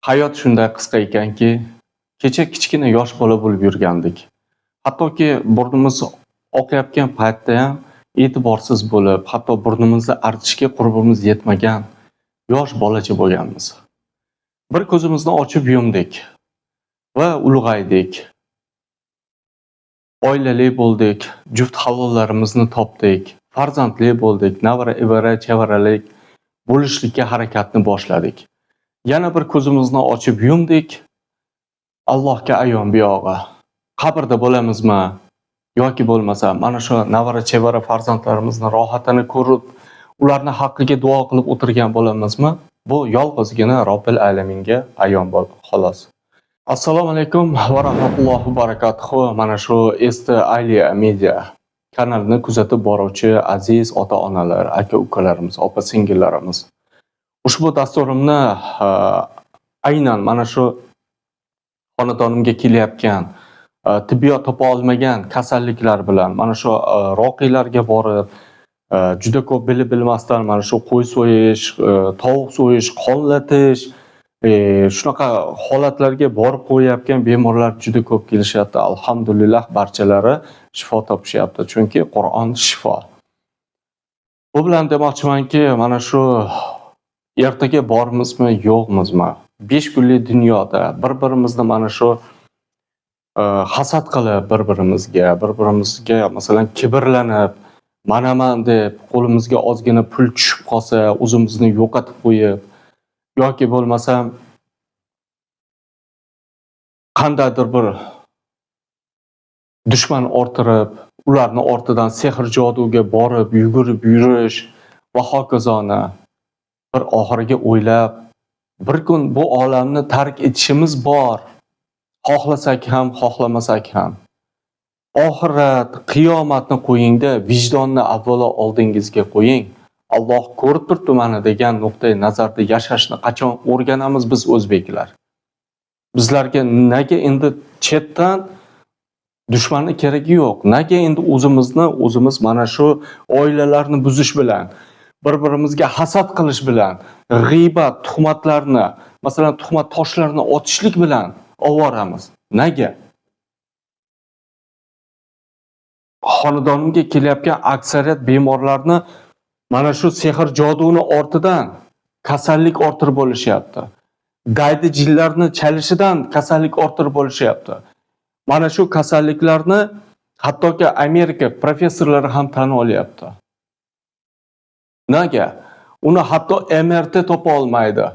Hayot shunday qisqa ekanki, kecha kichkina yosh bola bo'lib yurgandik. Hattoki burnimiz oqayotgan paytda ham e'tiborsiz bo'lib, hatto burnimizni artishga qurbimiz yetmagan yosh bolacha bo'lganmiz. Bir ko'zimizni ochib yumdik va ulg'aydik. Oilali bo'ldik, juft halollarimizni topdik, farzandli bo'ldik, navara-evara, chevaralik bo'lishlikka harakatni boshladik. Yana bir ko'zimizni ochib yumdik. Allohga ayon buyog'i. Qabrda bo'lamizmi yoki bo'lmasa mana shu navara chevara farzandlarimizni rohatini ko'rib, ularni haqqiga duo qilib o'tirgan bo'lamizmi? Bu yolg'izgina Robbil alaminga ayon bo'ldi, xolos. Assalomu alaykum va rahmatullohi va barakatuh. Mana shu Esti Aliya Media kanalini kuzatib boruvchi aziz ota-onalar, aka-ukalarimiz, opa-singillarimiz. Ushbu dasturimni aynan mana shu xonadonimga kelayotgan tibbiyot topa olmagan kasalliklar bilan mana shu roqiylarga borib juda ko'p bilib-bilmasdan mana shu qo'y so'yish, tovuq so'yish, qonlatish shunaqa holatlarga borib qo'yayotgan bemorlar juda ko'p kelishyapti. Alhamdulillah barchalari shifo topishyapti, chunki Qur'on shifo. Bu bilan demoqchimanki, mana shu ertaga bormizmi, yo'qmizmi? 5 kunlik dunyoda bir-birimizni mana shu hasad qilib bir-birimizga masalan kibrlanib, manaman deb qo'limizga ozgina pul tushib qolsa, o'zimizni yo'qotib qo'yib yoki bo'lmasa qandaydir bir dushman orttirib, ularni ortidan sehr joduga borib, yugurib yurish va hokazona. Bir oxiriga o'ylab, bir kun bu olamni tark etishimiz bor. Xohlasak ham, xohlamasak ham. Oxirat, qiyomatni qo'yingda, vijdonni avvalo oldingizga qo'ying. Alloh ko'rib turibdi mana degan nuqtai nazarda yashashni qachon o'rganamiz biz o'zbeklar? Bizlarga nega endi chetdan dushmanni keragi yo'q? Nega endi o'zimiz mana shu oilalarni buzish bilan, bir-birimizga hasad qilish bilan, g'iybat, tuhmatlarni, masalan tuhmat toshlarni otishlik bilan ovoramiz? Nega? Xonadonimga kelayotgan aksariyat bemorlarni mana shu sehr joduni ortidan kasallik orttirib bo'lishyapti. Daydi jinlarni chalishidan kasallik orttirib bo'lishyapti. Mana shu kasalliklarni hattoki Amerika professorlari ham tan olyapti. Nega? Uni hatto MRT topa olmaydi.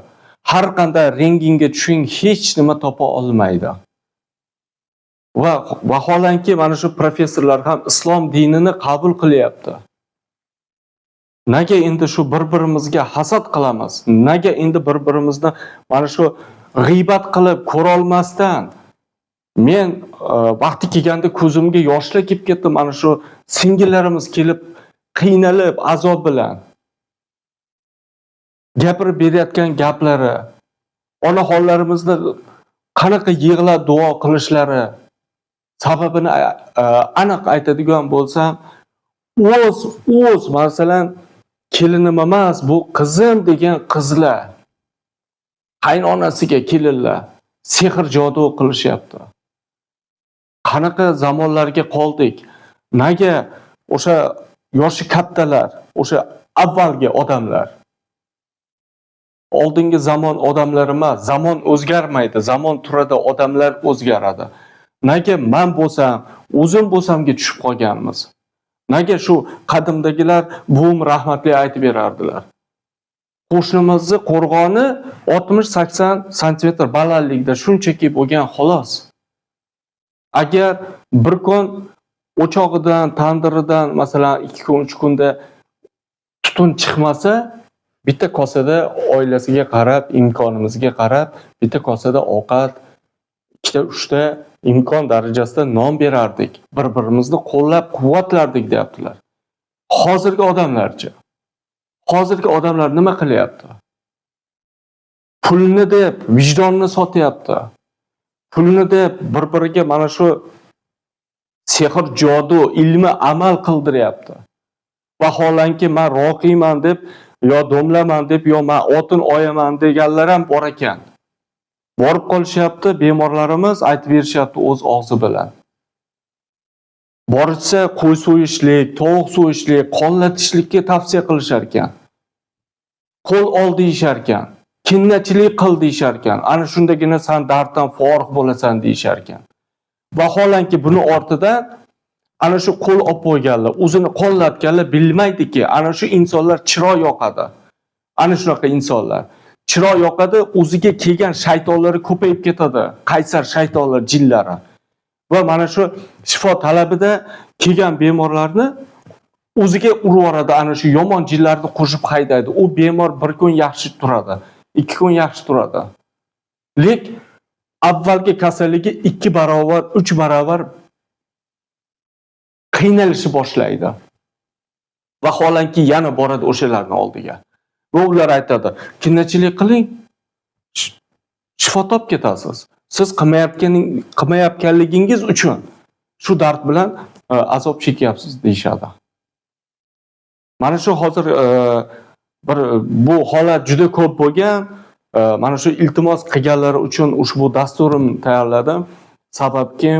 Har qanday rentgenga tushing hech nima topa olmaydi. Va vaholanki mana shu professorlar ham islom dinini qabul qilyapti. Nega endi shu bir-birimizga hasad qilamiz? Nega endi bir-birimizni mana shu g'iybat qilib ko'ra olmasdan men vaqti kelganda ko'zimga yoshlar kelib ketdi, mana shu singillarimiz kelib qiynalib azob bilan gapirib berayotgan gaplari, onaxonlarimizni qanaqa yig'lab duo qilishlari sababini aniq aytadigan bo'lsam, o'z masalan kelinim emas, bu qizim degan qizlar qaynonasiga kelinlar sehr jodu qilishyapti. Qanaqa zamonlarga qoldik? Nega o'sha yoshi kattalar, o'sha avvalgi odamlar, oldingi zamon odamlari emas, zamon o'zgarmaydi, zamon turadi, odamlar o'zgaradi. Nega men bo'lsam, o'zim bo'lsamga tushib qolganmiz? Nega shu qadimdagilar buvim rahmatli aytib berardilar. Qo'shnimizni qo'rg'oni 60-80 sm balandlikda shunchaki bo'lgan xolos. Agar bir kun o'chog'idan, tandiridan masalan 2 kun, 3 kunda tutun chiqmasa, bitta kosada oilasiga qarab, imkonimizga qarab, bitta kosada ovqat, 2-3 ta imkon darajasida non berardik. Bir-birimizni qo'llab-quvvatlardik deyaptilar. Hozirgi odamlarchi? Hozirgi odamlar nima qilyapti? Pulni deb vijdonni sotyapti. Pulni deb bir-biriga mana shu sehr jodu, ilmi amal qildiryapti. Vaholanki men roqiyman deb yo domlaman deb yo men otin oyaman deganlar ham bor ekan. Borib qolishyapti, bemorlarimiz aytib berishyapti o'z og'zi bilan. Borishsa qo'y so'yishlik, tovuq so'yishlik, qonlatishlikka tavsiya qilishar ekan. Qo'l ol deyishar ekan. Kinnachilik qil deyishar ekan. Ana shundagina sen darddan forig' bo'lasan deyishar ekan. Vaholanki buni ortidan ana shu qo'l olib qo'yganlar, o'zini qo'llatganlar bilmaydiki, ana shu insonlar chiroy yoqadi. Ana shunaqa insonlar. Chiroy yoqadi, o'ziga kelgan shaytonlari ko'payib ketadi. Qaysar shaytonlar, jinlari. Va mana shu shifo talabida kelgan bemorlarni o'ziga urib yuboradi, ana shu yomon jinlarni qo'shib haydaydi. U bemor bir kun yaxshi turadi, 2 kun yaxshi turadi. Lek avvalgi kasalligi 2 barobar, 3 barobar qiynalishni boshlaydi. Vaholanki yana boradi o'shalarning oldiga. Va ular aytadi, kinnachilik qiling, shifo topib ketasiz. Siz qilmayotganligingiz uchun shu dard bilan azob chekyapsiz deyshadi. Mana shu hozir bu holat juda ko'p bo'lgan. Mana shu iltimos qilganlar uchun ushbu dasturim tayyorladim. Sababki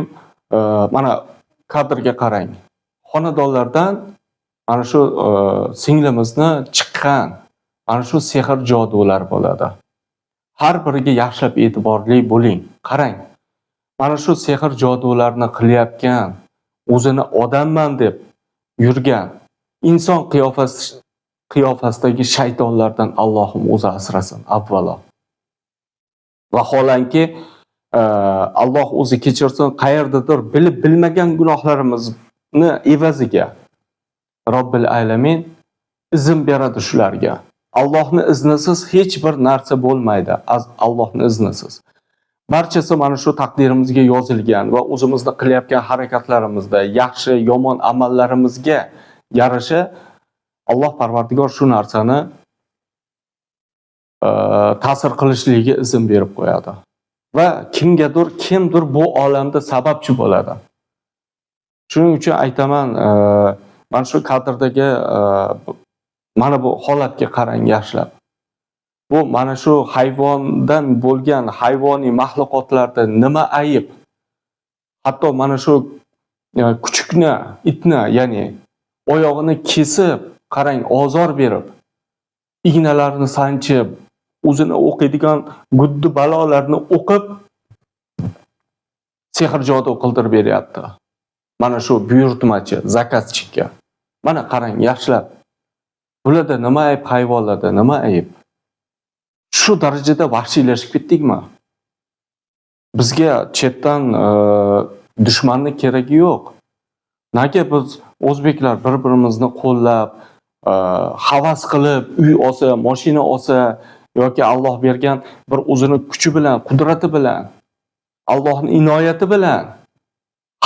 mana kadrga qarang. Xonadonlardan mana shu singlimizni chiqqan mana shu sehr jodular bo'ladi. Har biriga yaxshilab e'tiborli bo'ling. Qarang. Mana shu sehr jodularni qilyapgan, o'zini odamman deb yurgan inson qiyofasidagi shaytonlardan Allohim o'zi asrasin avvalo. Vaholanki Alloh o'zi kechirsin, qayerdadir bilib bilmagan gunohlarimizni evaziga Robbil alamin izn beradi shularga. Allohning iznisiz hech bir narsa bo'lmaydi. Allohning iznisiz. Barchasi mana shu taqdirimizga yozilgan va o'zimizda qilayotgan harakatlarimizda, yaxshi, yomon amallarimizga yarasha Alloh Parvardigor shu narsani ta'sir qilishligiga izn berib qo'yadi. Va kimdir bu olamda sababchi bo'ladi. Shuning uchun aytaman, mana shu kadrdagi mana bu holatga qarang yaxshilab. Bu mana shu hayvondan bo'lgan hayvoniy mahluqotlarda nima ayib? Hatto mana shu kuchukni, itni, ya'ni oyog'ini kesib, qarang, ozor berib, ignalarni sanchib, o'zini o'qiydigan guddi balolarni o'qib sehr jodu qildirib beryapti. Mana shu buyurtmachi, zakatchiga. Mana qarang yaxshilab. Bularda nima ayb, hayvonlarda nima ayb? Shu darajada vahshiylashib ketdikmi? Bizga chetdan dushmanning keragi yo'q. Nega biz o'zbeklar bir-birimizni qo'llab, havas qilib uy olsa, mashina olsa yoki Alloh bergan bir o'zini kuchi bilan, qudrati bilan, Allohning inoyati bilan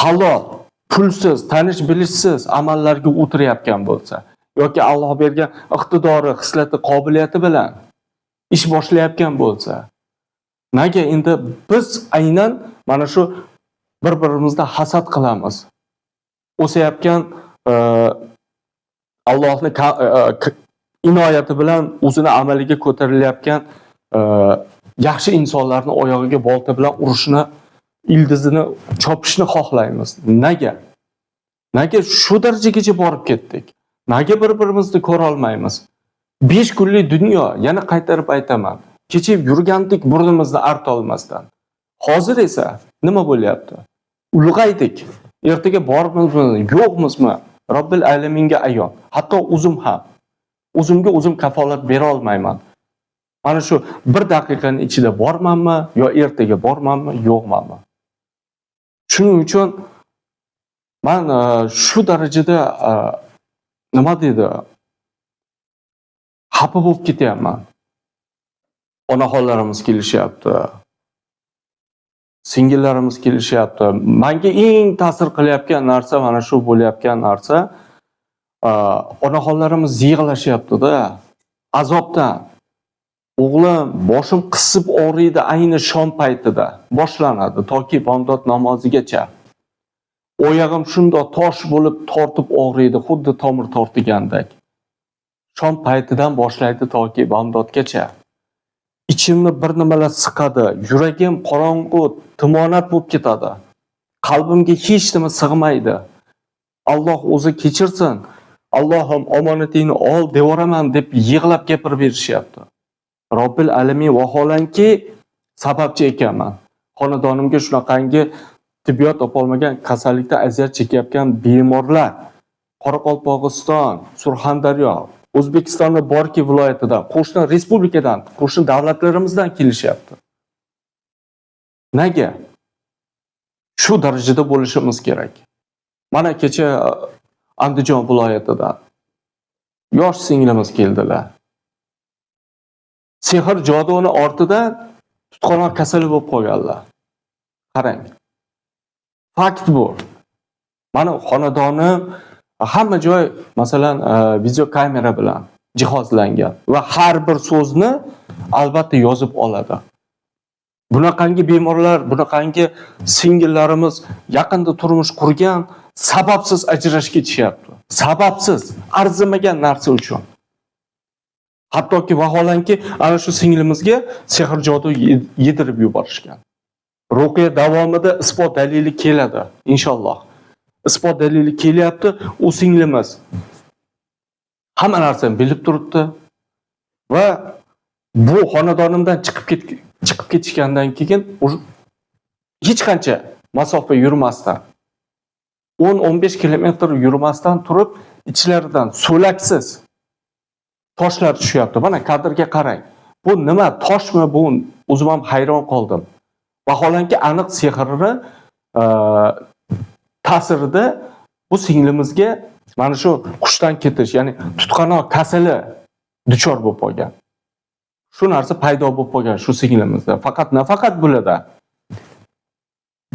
halol, pulsiz, tanish bilishsiz amallarga o'tirayotgan bo'lsa, yoki Alloh bergan iqtidori, xislati, qobiliyati bilan ish boshlayotgan bo'lsa, nega endi biz aynan mana shu bir-birimizda hasad qilamiz? O'sayotgan Allohning inoyati bilan o'zini amaliga ko'tarilayotgan yaxshi insonlarni oyog'iga bolta bilan urishni, ildizini chopishni xohlaymiz. Nega? Nega shu darajagacha borib ketdik? Nega bir-birimizni ko'ra olmaymiz? 5 kunlik dunyo, yana qaytarib aytaman, kechib yurgandik burnimizni arta olmasdan. Hozir esa nima bo'lyapti? Ulg'aydik. Ertaga bormizmi, yo'qmizmi? Robbil alaminga ayon. Hatto o'zim ham. O'zimga o'zim kafolat bera olmayman. Mana shu 1 daqiqaning ichida bormanmi, yo ertaga bormanmi, yo'qmanmi? Shuning uchun men shu darajada nima deydi? Xafa bo'lib ketyapman. Onaxonlarimiz kelishyapti. Singillarimiz kelishyapti. Menga eng ta'sir qilayotgan narsa mana shu bo'layotgan narsa. Onaxonlarimiz yig'lashyapti-da, azobdan. O'g'lim, boshim qisib og'riydi ayni shom paytida. Boshlanadi toki bomdod namozigacha. Oyog'im shundoq tosh bo'lib tortib og'riydi, xuddi tomir tortigandek. Shom paytidan boshlaydi toki bomdodgacha. ichimni bir nimalar siqadi, yuragim qorong'u, tumonat bo'lib ketadi. Qalbimga hech nima sig'maydi. Alloh o'zi kechirsin. Allohim omonatingni ol devoraman deb yig'lab gapirib berishyapti. Robbil alamin vaholanki sababchi ekanman. Xonadonimga shunaqangi tibbiyot topolmagan kasallikdan aziyat chekayotgan bemorlar Qoraqalpog'iston, Surxondaryo, O'zbekistonda borki viloyatida, qo'shni respublikadan, qo'shni davlatlarimizdan kelishyapti. Nega? Shu darajada bo'lishimiz kerak. Mana kecha Andijon viloyatidan yosh singlimiz keldilar. Sehr jodoni ortidan tutqanoq kasali bo'lib qolganlar. Qarang. Fakt bu. Mana xonadonim hamma joy masalan video kamera bilan jihozlangan va har bir so'zni albatta yozib oladi. Bunaqangi bemorlar, bunaqangi singillarimiz yaqinda turmush qurgan, sababsiz ajrashib ketishyapti. Sababsiz, arzimagan narsa uchun. Hattoki vaholanki ana shu singlimizga sehr jodu yedirib yuborishgan. Ruqiya davomida isbot dalili keladi, inshaalloh. Isbot dalili kelyapti, u singlimiz hamma narsani bilib turibdi va bu xonadonimdan chiqib ketishgandan keyin hech qancha masofa yurmasdan 10-15 kilometr yurmasdan turib ichlaridan so'laksiz toshlar tushyapti. Mana kadrga qarang. Bu nima, toshmi bu? O'zim ham hayron qoldim. Vaholanki aniq sehrni ta'sirida bu singlimizga mana shu qushdan ketish, ya'ni tutqanoq kasali duchor bo'lib qolgan. Shu narsa paydo bo'lib qolgan shu singlimizda. Faqat nafaqat bularda.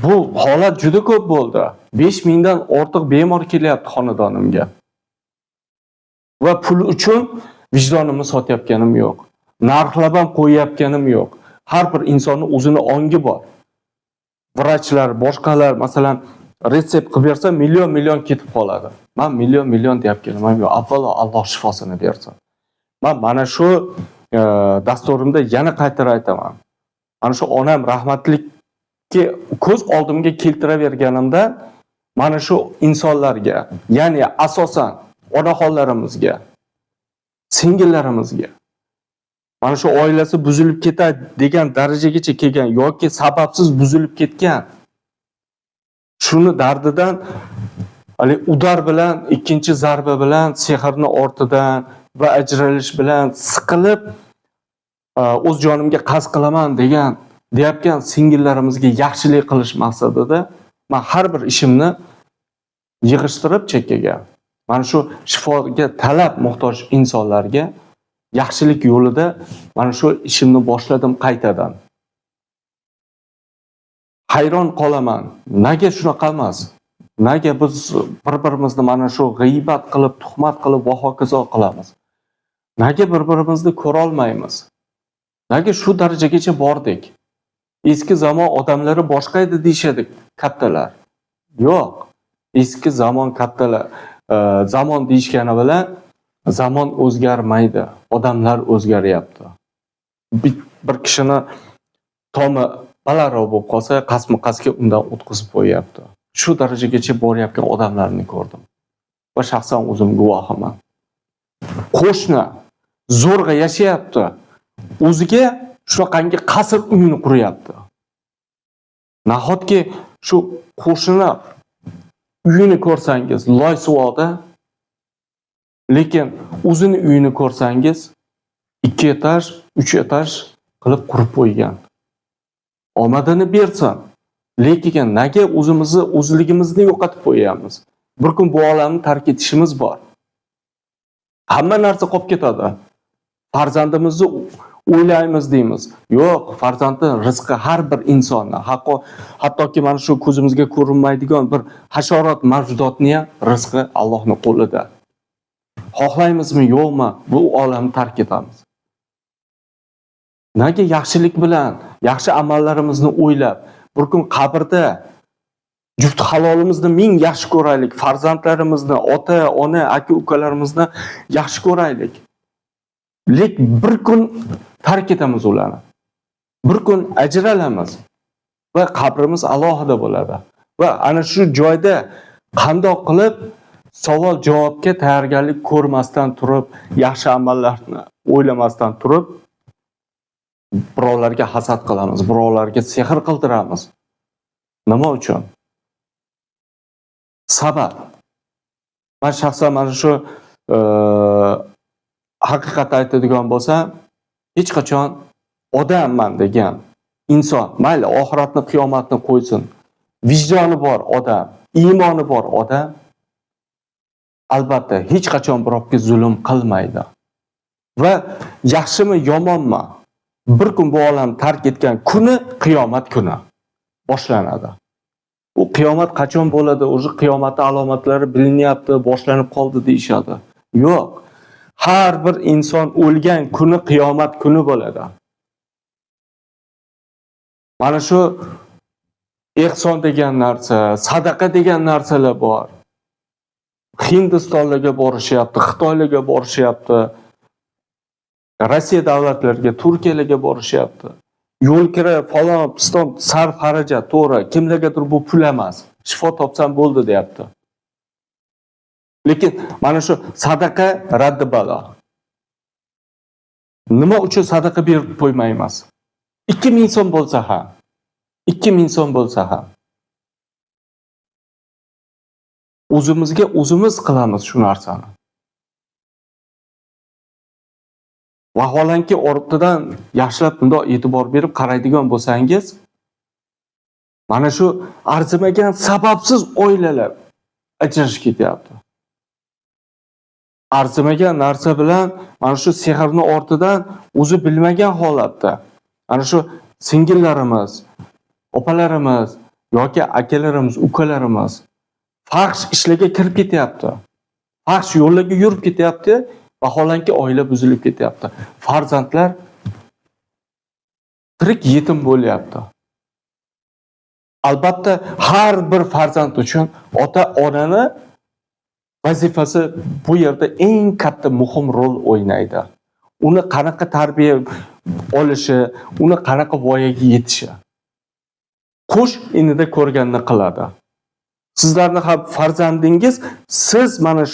Bu holat juda ko'p bo'ldi. 5000 dan ortiq bemor kelyapti xonadonimga. Va pul uchun vijdonimni sotayotganim yo'q. Narxlab ham qo'yayotganim yo'q. Har bir insonning o'zini ongi bor. Vrachlar, boshqalar masalan retsept qilib bersa million ketib qoladi. Men million deyap kelaman. Yo'q, avvalo Alloh shifosini bersin. Men mana shu dasturimda yana qaytarib aytaman. Mana shu onam rahmatlikka ko'z oldimga keltiraverganimda mana shu insonlarga, ya'ni asosan onaxonlarimizga, singillarimizga mana shu oilasi buzilib ketadi degan darajagacha kelgan yoki sababsiz buzilib ketgan, shuni dardidan udar bilan, ikkinchi zarba bilan, sehrni ortidan va ajralish bilan siqilib o'z jonimga qasd qilaman deyapgan singillarimizga yaxshilik qilish maqsadida men har bir ishimni yig'ishtirib chekkaga mana shu shifoga talab muhtoj insonlarga yaxshilik yo'lida mana shu ishimni boshladim qaytadan. Hayron qolaman. Nega shunaqa emas? Nega biz bir-birimizni mana shu g'iybat qilib, tuhmat qilib va hokazo qilamiz? Nega bir-birimizni ko'ra olmaymiz? Nega shu darajagacha bordik? Eski zamon odamlari boshqa edi deyshadi kattalar. Yo'q. Eski zamon kattalar zamon deyishgani bilan zamon o'zgarmaydi. Odamlar o'zgaryapti. Bir kishini tomi balandroq bo'lib qolsa, qasma-qasga undan o'tkazib qo'yapti. Shu darajagacha boryapgan odamlarni ko'rdim. Va shaxsan o'zim guvohiman. Qo'shni zo'rg'a yashayapti. O'ziga shunaqangi qasr uyini quryapti. Nahotki shu qo'shni uyini ko'rsangiz, loy suvoqda, lekin o'zini uyini ko'rsangiz 2 etaj, 3 etaj qilib qurib qo'ygan. Omadini bersin. Lekin nega o'zligimizni yo'qotib qo'yamiz? Bir kun bu olamni tark etishimiz bor. Hamma narsa qolib ketadi. Farzandimizni o'ylaymiz deymiz. Yo'q, farzandning rizqi har bir insonni, hattoki mana shu ko'zimizga ko'rinmaydigan bir hasharot mavjudotning ham rizqi Allohning qo'lida. Xohlaymizmi, yo'qmi, bu olamni tark etamiz. Nega yaxshilik bilan, yaxshi amallarimizni o'ylab, bir kun qabrda juft halolimizni ming yaxshi ko'raylik, farzandlarimizni, ota, ona, aka, ukalarimizni yaxshi ko'raylik. Lek bir kun tark etamiz ularni. Bir kun ajralamiz va qabrimiz alohida bo'ladi. Va ana shu joyda qandoq qilib savol javobga tayyorgarlik ko'rmasdan turib, yaxshi amallarni o'ylamasdan turib, birovlarga hasad qilamiz, birovlarga sehr qildiramiz. Nima uchun? Sabab. Men shaxsan mana shu haqiqat aytadigan bo'lsam, hech qachon odamman degan inson, mayli oxiratni, qiyomatni qo'ysin, vijdoni bor odam, iymoni bor odam albatta hech qachon birovga zulm qilmaydi. Va yaxshimi, yomonmi, bir kun bu olam tark etgan kuni qiyomat kuni boshlanadi. U qiyomat qachon bo'ladi? O'sha qiyomatning alomatlari bilinyapti, boshlanib qoldi deyshadi. Yo'q. Har bir inson o'lgan kuni qiyomat kuni bo'ladi. Mana shu ehson degan narsa, sadaqa degan narsalar bor. Hindistonlarga borishyapti, Xitoylarga borishyapti, Rossiya davlatlariga, Turkiyalarga borishyapti. Yo'l kira, falon, piston, sarf xarajat, to'g'ri, kimlargadir bu pul emas. Shifo topsam bo'ldi deyapti. Lekin mana shu sadaqa raddi balo. Nima uchun sadaqa berib qo'ymaymiz? 2000 so'm bo'lsa ham, 2000 so'm bo'lsa ham o'zimizga o'zimiz qilamiz shu narsani. Vaholanki ortidan yaxshilab bundoq e'tibor berib qaraydigan bo'lsangiz, mana shu arzimagan sababsiz oilalar ajrashib ketyapti. Arzimagan narsa bilan mana shu sehrni ortidan o'zi bilmagan holatda mana shu singillarimiz, opalarimiz yoki akalarimiz, ukalarimiz fahsh ishlarga kirib ketyapti. Fahsh yo'llarga yurib ketyapti. Vaholanki oila buzilib ketyapti. Farzandlar tirik yetim bo'lyapti. Albatta har bir farzand uchun ota-onani vazifasi bu yerda eng katta muhim rol o'ynaydi. Uni qanaqa tarbiya olishi, uni qanaqa voyaga yetishi. Qush inida ko'rganini qiladi. Sizlarning ham farzandingiz siz mana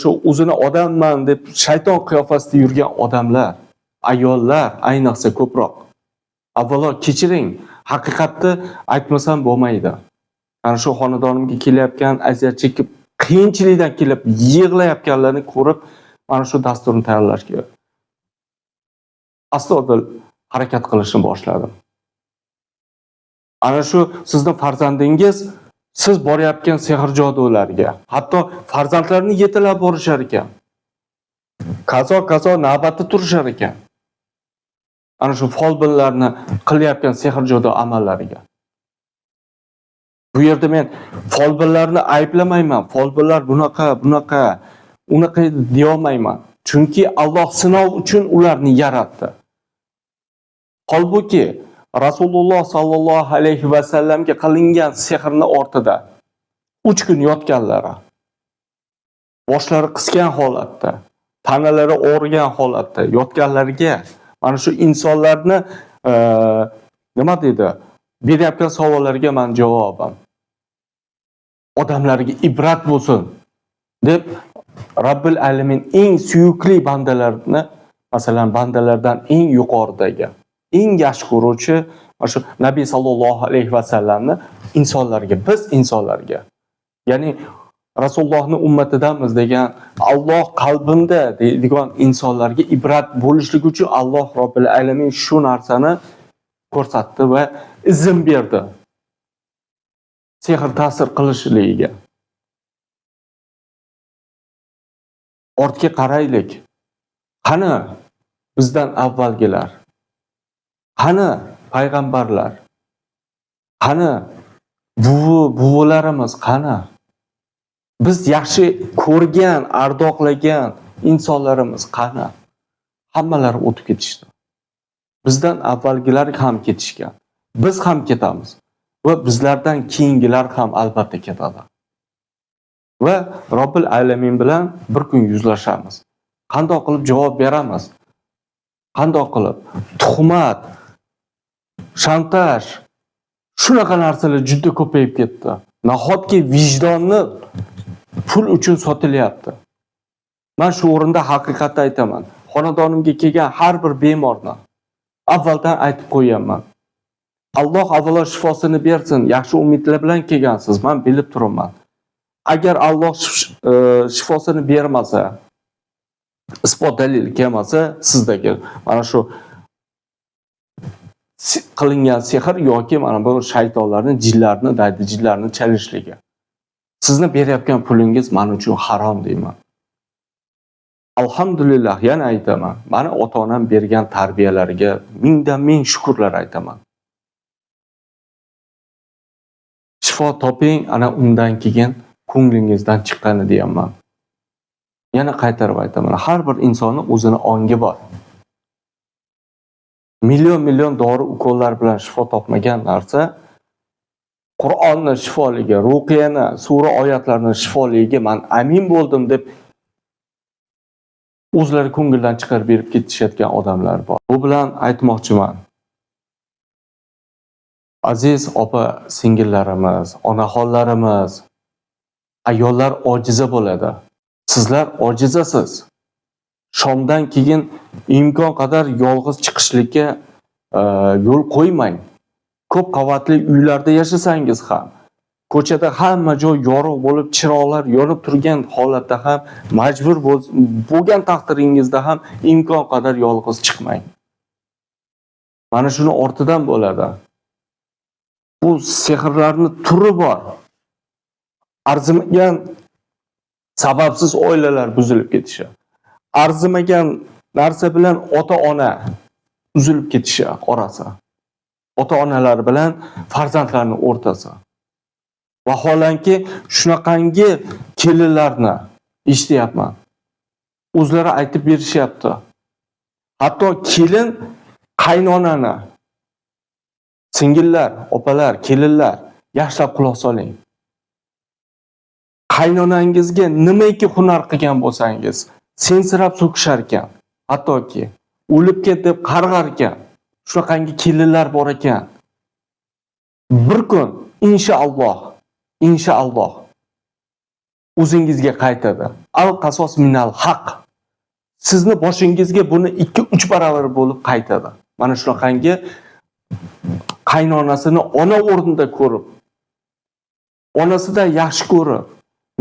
shu o'zini odamman deb shayton qiyofasida yurgan odamlar, ayollar ayniqsa ko'proq. Avvalo kechiring, haqiqatni aytmasam bo'lmaydi. Ana shu xonadonimga kelayotgan, aziyat chekib, qiyinchilikdan kelib yig'layotganlarni ko'rib, mana shu dasturni tayyorlashga astoydil harakat qilishni boshladim. Ana shu sizning farzandingiz siz borayotgan sehr jodularga, hatto farzandlarni yetilab borishar ekan. Qazo navbatda turishar ekan. Ana shu folbinlarni qilayotgan sehr jodu amallariga. Bu yerda men folbinlarni ayblamayman. Folbinlar bunaqa, unaqa deya olmayman. Chunki Alloh sinov uchun ularni yaratdi. Holbuki Rasululloh sallallohu alayhi va sallamga qilingan sehrni ortida 3 kun yotganlari, boshlari qisgan holatda, tanalari og'rigan holatda yotganlarga mana shu insonlarni nima deydi? Berayotgan savollarga men javobim odamlarga ibrat bo'lsin deb Robbil alamin eng suyukli bandalarni, masalan, bandalardan eng yuqoridagi, eng yaxshi ko'ruvchi shu Nabiy sallallohu alayhi va sallamni biz insonlarga, ya'ni Rasulullohning ummatidamiz degan Alloh qalbinda deydigan insonlarga ibrat bo'lishlik uchun Alloh Robbil alamin shu narsani ko'rsatdi va izn berdi. Sehr ta'sir qilishligiga. Ortga qaraylik. Qani bizdan avvalgilar? Qani payg'ambarlar? Qani buvilarimiz qani? Biz yaxshi ko'rgan, ardoqlagan insonlarimiz qani? Hammalari o'tib ketishdi. Bizdan avvalgilar ham ketishgan. Biz ham ketamiz. Va bizlardan keyingilar ham albatta ketadi. Va Robbil alamin bilan bir kun yuzlashamiz. Qanday qilib javob beramiz? Qandoq qilib? Tuhmat, shantaj, shunaqa narsalar juda ko'payib ketdi. Nahotki vijdonni pul uchun sotilyapti. Men shu o'rinda haqiqatni aytaman. Xonadonimga kelgan har bir bemorni avvaldan aytib qo'yaman. Alloh avvalo shifosini bersin. Yaxshi umidlar bilan kelgansiz. Men bilib turaman. Agar Alloh shifosini bermasa, isbot dalil kelmasa, sizdagi mana shu qilingan sehr yoki mana bu shaytonlarning jinlarni chalishligi. Sizni berayotgan pulingiz men uchun harom deyman. Alhamdulillah, yana aytaman. Meni ota-onam bergan tarbiyalariga mingdan ming shukrlar aytaman. Shifo toping, ana undan keyin ko'nglingizdan chiqqani deyman. Yana qaytarib aytaman. Har bir insonning o'zini ongi bor. Million dori ukollar bilan shifo topmagan narsa Qur'onni shifoligi, ruqiyani, sura oyatlarning shifoligiga men amin bo'ldim deb o'zlari ko'ngildan chiqarib berib ketishayotgan odamlar bor. Bu bilan aytmoqchiman. Aziz opa singillarimiz, onaxonlarimiz, ayollar ojiza bo'ladi. Sizlar ojizasiz. Shomdan keyin imkon qadar yolg'iz chiqishlikka yo'l qo'ymang. Ko'p qavatli uylarda yashasangiz ham, ko'chada hamma joy yorug' bo'lib, chiroqlar yonib turgan holatda ham, majbur bo'lgan taqdiringizda ham imkon qadar yolg'iz chiqmang. Mana shuni ortidan bo'ladi. Bu sehrlarning turi bor. Arzimagan sababsiz oilalar buzilib ketishi. Arzimagan narsa bilan ota-ona uzilib ketishi orasi. Ota-onalar bilan farzandlarning o'rtasi. Vaholanki shunaqangi kelinlarni eshityapman. O'zlari aytib berishyapti. Hatto kelin qaynonani, singillar, opalar, kelinlar yaxshilab quloq soling. Qaynonangizga nimaiki hunar qilgan bo'lsangiz, sensirab so'kishar ekan. Hattoki o'lib ket deb qarg'ar ekan. Shunaqangi kelinlar bor ekan. Bir kun inshaalloh o'zingizga qaytadi. Al-qasos minal haq. Sizni boshingizga buni 2-3 barobar bo'lib qaytadi. Mana shunaqangi qaynonasini ona o'rnida ko'rib, onasidan yaxshi ko'rib,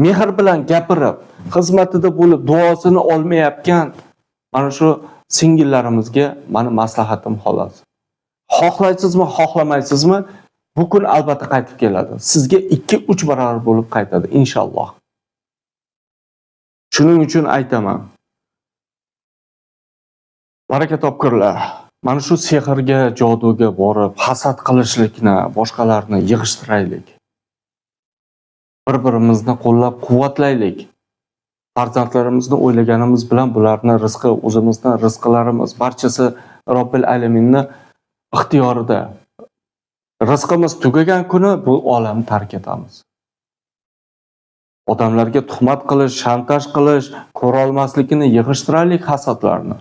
mehr bilan gapirib, xizmatida bo'lib, duosini olmayotgan mana shu singillarimizga meni maslahatim xolos. Xohlaysizmi, xohlamaysizmi, bu kun albatta qaytib keladi. Sizga 2-3 barobar bo'lib qaytadi inshaalloh. Shuning uchun aytaman. Baraka topkurlar. Mana shu sehrga, joduga borib, hasad qilishlikni, boshqalarni yig'ishtiraylik. Bir-birimizni qo'llab-quvvatlaylik. Farzandlarimizni o'ylaganimiz bilan bularni rizqi, o'zimizni rizqlarimiz barchasi Robbil alaminning ixtiyorida. Rizqimiz tugagan kuni bu olamni tark etamiz. Odamlarga tuhmat qilish, shantaj qilish, ko'ra olmaslikni yig'ishtiraylik hasadlarni.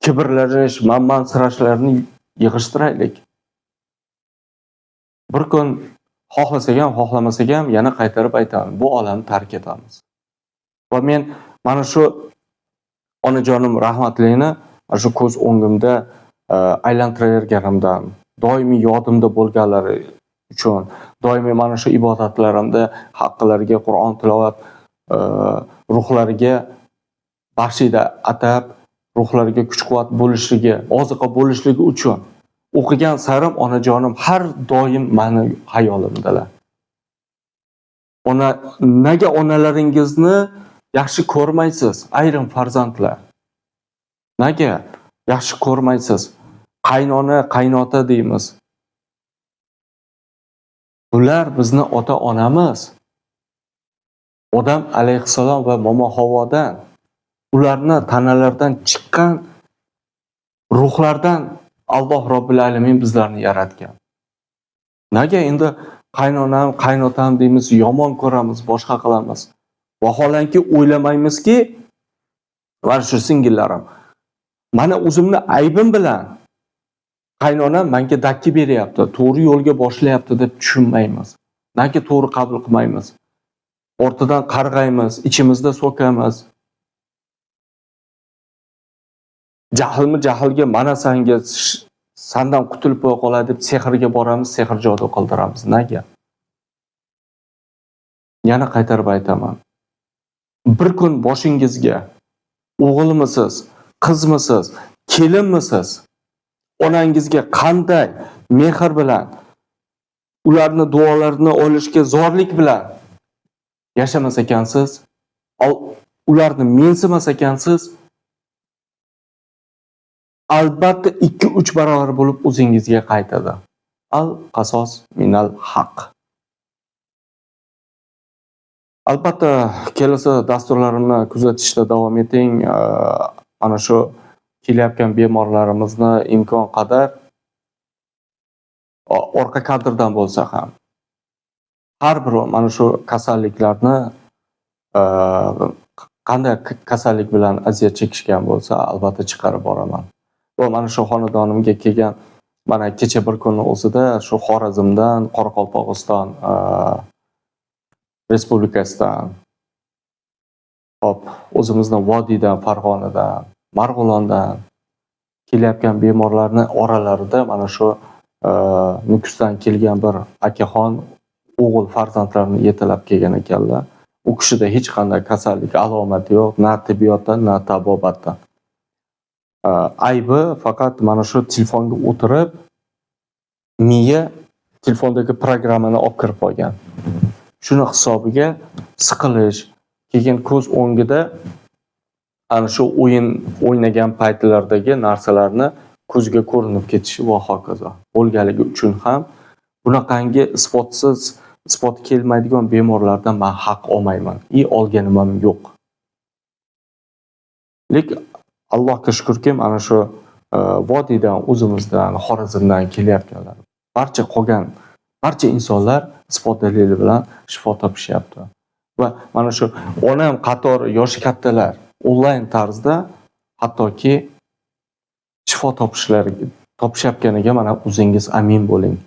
Kibrlanish, manmansirashlarni yig'ishtiraylik. Bir kun xohlasak ham, xohlamasak ham yana qaytarib aytaman, bu olamni tark etamiz. Va men mana shu onajonim rahmatlini shu ko'z o'ngimda aylantirayotganimdan, doimiy yodimda bo'lganlari uchun, doimiy mana shu ibodatlarimda haqqilariga Qur'on tilovat ruhlariga baxshida atab, ruhlariga kuch-quvvat bo'lishligi, oziqa bo'lishligi uchun o'qigan sarim onajonim har doim meni hayolimdalar. Nega onalaringizni yaxshi ko'rmaysiz, ayrim farzandlar? Nega yaxshi ko'rmaysiz? Qaynona, qaynota deymiz. Ular bizni ota-onamiz. Odam alayhissalom va momo Havodan, ularni tanalaridan chiqqan ruhlardan Alloh Robbil alamin bizlarni yaratgan. Nega endi qaynonam, qaynotam deymiz, yomon ko'ramiz, boshqa qilamiz? Vaholanki o'ylamaymizki, mana shu singillarim Mana o'zimni aybim bilan qaynonam menga dakki beryapti, to'g'ri yo'lga boshlayapti deb tushunmaymiz. Naki to'g'ri qabul qilmaymiz. Ortidan qarg'aymiz, ichimizda so'kamiz. Jahlmi jahlga mana senga sandan qutulib qo'ya qoladi deb sehrga boramiz, sehr jodu qildiramiz. Nega? Yana qaytarib aytaman. Bir kun boshingizga o'g'ilmisiz, qizmisiz, kelinmisiz, onangizga qanday mehr bilan, ularni duolarini olishga zorlik bilan yashamas ekansiz, ularni mensimas ekansiz, albatta 2-3 barobar bo'lib o'zingizga qaytadi. Al qasos minal haq. Albatta kelasi dasturlarimni kuzatishda davom eting. Ana shu kelayotgan bemorlarimizni imkon qadar orqa kadrdan bo'lsa ham har bir mana shu kasalliklarni qanday kasallik bilan aziyat chekishgan bo'lsa albatta chiqarib boraman. Va mana shu xonadonimga kelgan mana kecha bir kunning o'zida shu Xorazmdan, Qoraqalpog'iston respublikasidan, o'zimizning Vodiydan, Farg'onadan, Marg'ilondan kelayotgan bemorlarning oralarida mana shu Nukusdan kelgan bir akaxon o'g'il farzandlarini yetalab kelgan ekanlar. U kishida hech qanday kasallik alomati yo'q, na tibbiyotdan, na tabobatdan. Aybi faqat mana shu telefonga o'tirib, miya telefondagi programmani olib kirib qo'ygan. Shuni hisobiga siqilish, keyin ko'z o'ngida ana shu o'ynagan paytlardagi narsalarni ko'zga ko'rinib ketishi va hokazo. Bo'lganligi uchun ham bunaqangi isbot kelmaydigan bemorlardan men haq olmayman. Olganim ham yo'q. Lekin Allohga shukrki, mana shu Vodiydan, o'zimizdan, Xorazmdan kelyaptilar. Barcha insonlar isbot dalili bilan shifo topishyapti. Va mana shu onam qatori yoshi kattalar onlayn tarzda hattoki shifo topishayotganiga mana o'zingiz amin bo'ling.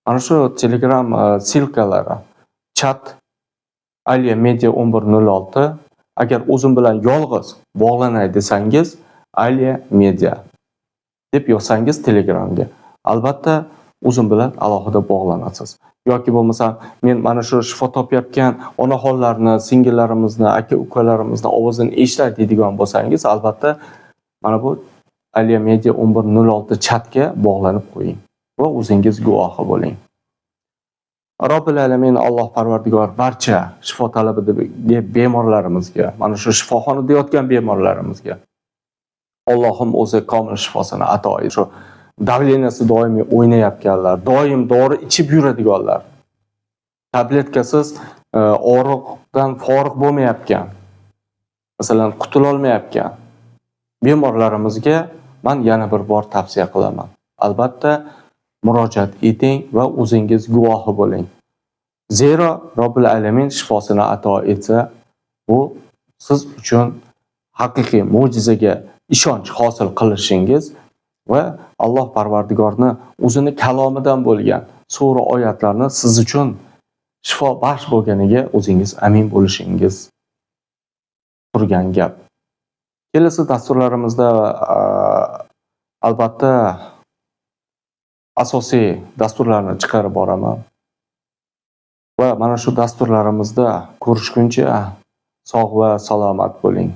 Mana shu Telegram silkalari, chat Aliya Media 1106 agar o'zim bilan yolg'iz bog'lanay desangiz Aliya Media deb yozsangiz Telegramga albatta o'zim bilan alohida bog'lanasiz. Yoki bo'lmasa men mana shu shifo topayotgan onaxonlarni, singillarimizni, aka-ukalarimizni ovozini eshitay deydigan bo'lsangiz albatta mana bu Aliya Media 1106 chatga bog'lanib qo'ying va o'zingiz guvohi bo'ling. Robbil alamin Alloh Parvardigor barcha shifo talabidagi bemorlarimizga, mana shu shifoxonada yotgan bemorlarimizga Allohim o'zi komil shifosini ato etsin. Shu davleniyasi doimiy o'ynayotganlar, doim dori ichib yuradiganlar, tabletkasiz og'riqdan forig' bo'lmayotgan, masalan, qutula olmayotgan bemorlarimizga men yana bir bor tavsiya qilaman. Albatta murojaat eting va o'zingiz guvohi bo'ling. Zero Robbil alamin shifosini ato etsa, bu siz uchun haqiqiy mo'jizaga ishonch hosil qilishingiz va Alloh Parvardigorni o'zini kalomidan bo'lgan sura oyatlarni siz uchun shifo baxsh bo'lganiga o'zingiz amin bo'lishingiz turgan gap. Kelasi dasturlarimizda albatta asosiy dasturlarni chiqarib boraman. Va mana shu dasturlarimizda ko'rishguncha sog' va salomat bo'ling.